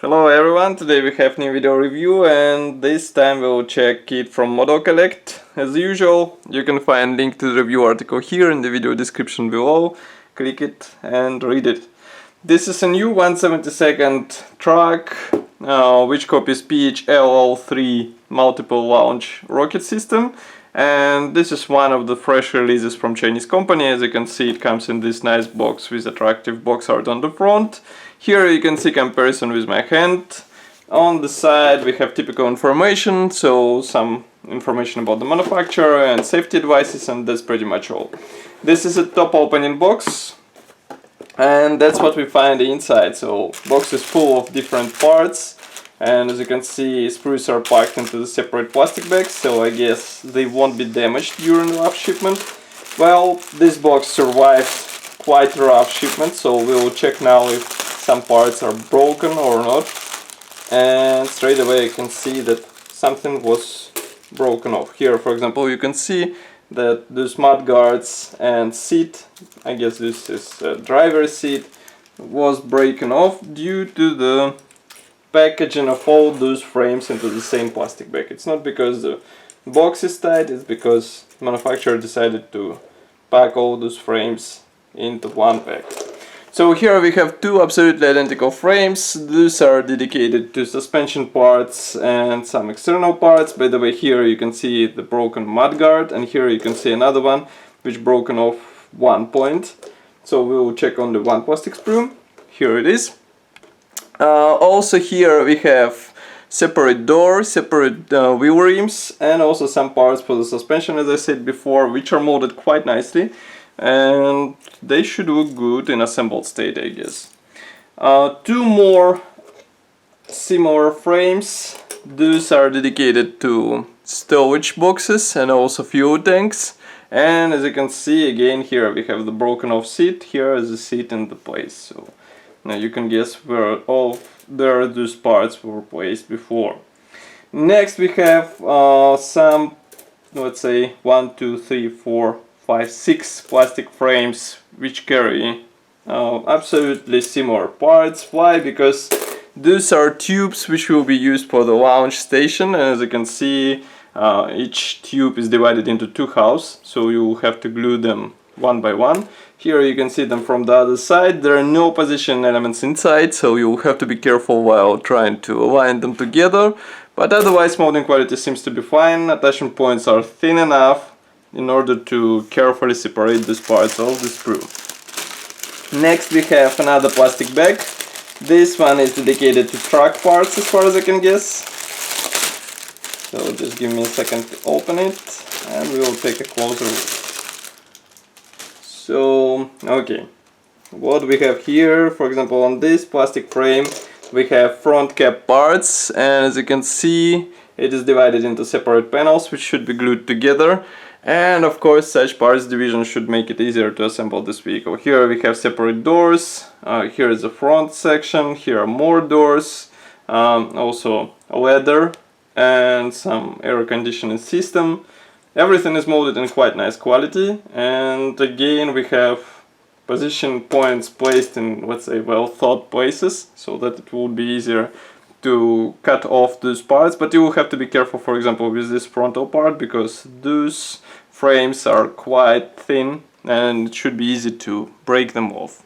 Hello everyone, today we have new video review and this time we'll check kit from Modelcollect. As usual, you can find link to the review article here in the video description below. Click it and read it. This is a new 1/72 truck which copies PHL03 multiple launch rocket system, and this is one of the fresh releases from Chinese company. As you can see, it comes in this nice box with attractive box art on the front. Here you can see comparison with my hand. On the side we have typical information, so some information about the manufacturer and safety advices, and that's pretty much all. This is a top opening box, and that's what we find inside. So box is full of different parts, and as you can see, sprues are packed into the separate plastic bags, so I guess they won't be damaged during the rough shipment. Well, this box survived quite rough shipment, so we will check now if some parts are broken or not. And straight away I can see that something was broken off. Here, for example, you can see that those mud guards and seat, I guess this is a driver's seat, was breaking off due to the packaging of all those frames into the same plastic bag. It's not because the box is tight, it's because the manufacturer decided to pack all those frames into one bag. So here we have two absolutely identical frames. These are dedicated to suspension parts and some external parts. By the way, here you can see the broken mudguard, and here you can see another one which broken off one point. So we will check on the one plastic sprue. Here it is. Also here we have separate door, separate wheel rims, and also some parts for the suspension, as I said before, which are molded quite nicely. And they should look good in assembled state, I guess. Two more similar frames. These are dedicated to storage boxes and also fuel tanks. And as you can see, again here we have the broken off seat. Here is the seat in the place. So now you can guess where all those parts were placed before. Next we have some, let's say 1, 2, 3, 4, 5, 6 plastic frames which carry absolutely similar parts. Why? Because these are tubes which will be used for the launch station, and as you can see, each tube is divided into two halves, so you have to glue them one by one. Here you can see them from the other side. There are no position elements inside, so you have to be careful while trying to align them together, but otherwise molding quality seems to be fine. Attachment points are thin enough in order to carefully separate these parts of the sprue. Next we have another plastic bag. This one is dedicated to truck parts, as far as I can guess. So just give me a second to open it and we will take a closer look. So, okay, what we have here, for example, on this plastic frame we have front cap parts, and as you can see, it is divided into separate panels which should be glued together. And of course, such parts division should make it easier to assemble this vehicle. Here we have separate doors, here is the front section, here are more doors, also a ladder and some air conditioning system. Everything is molded in quite nice quality, and again we have position points placed in, let's say, well thought places, so that it will be easier to cut off those parts. But you will have to be careful, for example, with this frontal part, because those frames are quite thin and it should be easy to break them off.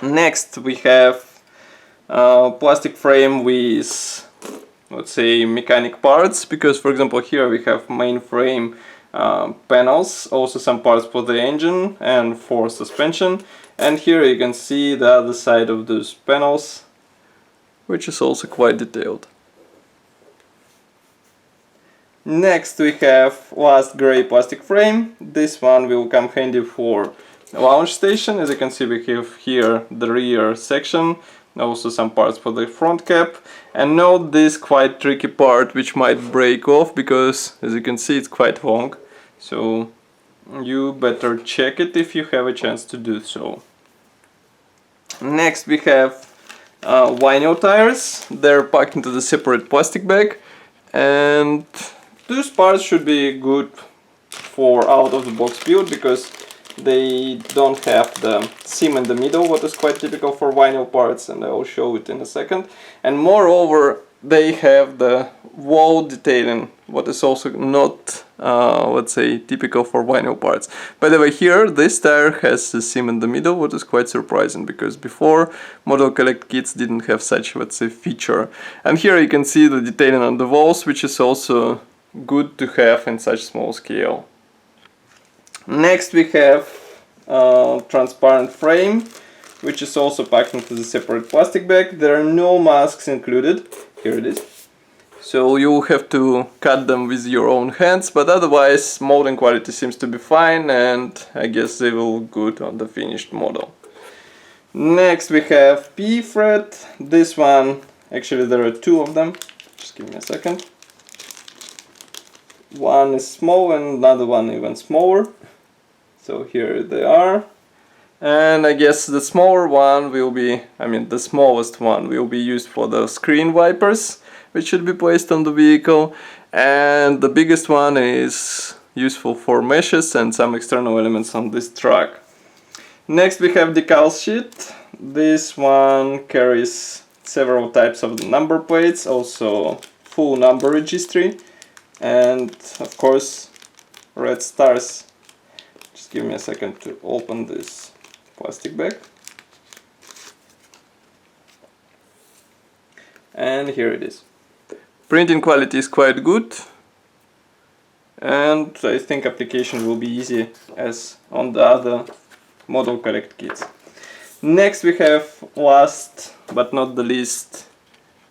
Next we have a plastic frame with, let's say, mechanic parts, because for example here we have main frame panels, also some parts for the engine and for suspension, and here you can see the other side of those panels, which is also quite detailed. Next we have last gray plastic frame. This one will come handy for launch station. As you can see, we have here the rear section, also some parts for the front cap, and note this quite tricky part which might break off, because as you can see it's quite long, so you better check it if you have a chance to do so. Next we have Rhino Tires. They're packed into the separate plastic bag, and those parts should be good for out of the box build, because they don't have the seam in the middle, what is quite typical for vinyl parts, and I will show it in a second. And moreover, they have the wall detailing, what is also not, let's say, typical for vinyl parts. By the way, here this tire has a seam in the middle, what is quite surprising, because before Modelcollect kits didn't have such, let's say, feature. And here you can see the detailing on the walls, which is also good to have in such small scale. Next we have transparent frame, which is also packed into the separate plastic bag. There are no masks included. Here it is. So you'll have to cut them with your own hands, but otherwise molding quality seems to be fine, and I guess they will look good on the finished model. Next we have P thread. This one, actually there are two of them. Just give me a second. One is small and another one even smaller. So here they are. And I guess the smaller one will be, the smallest one will be used for the screen wipers, which should be placed on the vehicle. And the biggest one is useful for meshes and some external elements on this truck. Next we have decal sheet. This one carries several types of number plates, also full number registry, and of course red stars. Just give me a second to open this plastic bag. And here it is. Printing quality is quite good, and I think application will be easy as on the other Modelcollect kits. Next we have, last but not the least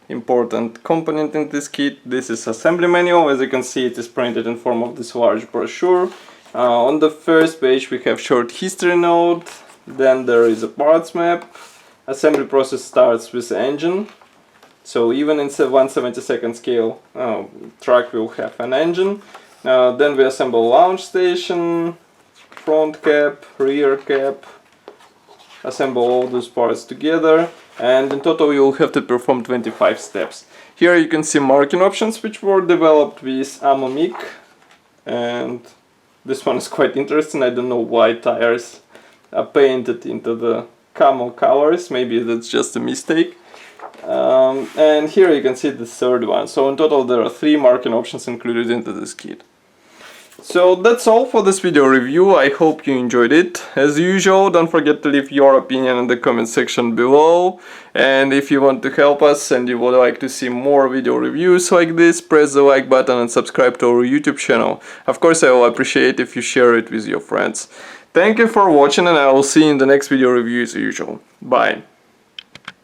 important component in this kit. This is assembly manual. As you can see, it is printed in form of this large brochure. On the first page we have short history note, then there is a parts map. Assembly process starts with the engine. So even in 1/72 scale truck will have an engine. Then we assemble launch station, front cap, rear cap, assemble all those parts together, and in total you will have to perform 25 steps. Here you can see marking options which were developed with Amamic, and this one is quite interesting. I don't know why tires are painted into the camel colors, maybe that's just a mistake. And here you can see the third one. So in total there are 3 marking options included into this kit. So that's all for this video review. I hope you enjoyed it. As usual, don't forget to leave your opinion in the comment section below. And if you want to help us and you would like to see more video reviews like this, press the like button and subscribe to our YouTube channel. Of course, I will appreciate if you share it with your friends. Thank you for watching, and I will see you in the next video review as usual. Bye.